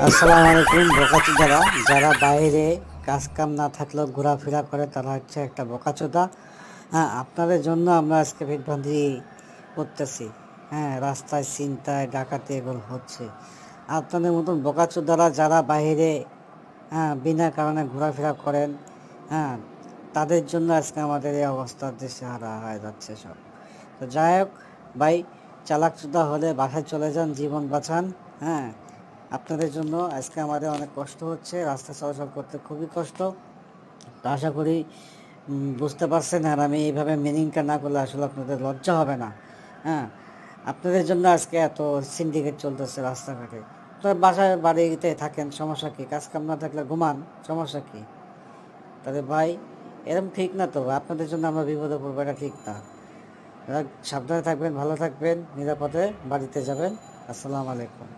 আসসালামু আলাইকুম। বোকাচোদারা যারা বাইরে কাজ কাম না থাকলেও ঘোরাফেরা করে তারা হচ্ছে একটা বোকাচোদা। হ্যাঁ, আপনাদের জন্য আমরা আজকে বিভ্রান্তি করতেছি। হ্যাঁ, রাস্তায় ছিনতাই ডাকাতি এগুলো হচ্ছে। আপনাদের মতন বোকাচোদারা যারা বাইরে বিনা কারণে ঘোরাফেরা করেন, হ্যাঁ, তাদের জন্য আজকে আমাদের এই অবস্থা, দেশে হারা হয়ে যাচ্ছে সব। তো যাই হোক ভাই, চালাকচোদা হলে বাসায় চলে যান, জীবন বাঁচান। হ্যাঁ, আপনাদের জন্য আজকে আমাদের অনেক কষ্ট হচ্ছে, রাস্তা চলাচল করতে খুবই কষ্ট। তো আশা করি বুঝতে পারছেন। আর আমি এইভাবে মিনিংটা না করলে আসলে আপনাদের লজ্জা হবে না। হ্যাঁ, আপনাদের জন্য আজকে এত সিন্ডিকেট চলতেছে রাস্তাঘাটে। তো বাসায় বাড়িতে থাকেন, সমস্যা কী? কাজ কাম না থাকলে ঘুমান, সমস্যা কী? তবে ভাই, এরকম ঠিক না তো। আপনাদের জন্য আমরা বিপদে পড়বো, এটা ঠিক না। সাবধানে থাকবেন, ভালো থাকবেন, নিরাপদে বাড়িতে যাবেন। আসসালামু আলাইকুম।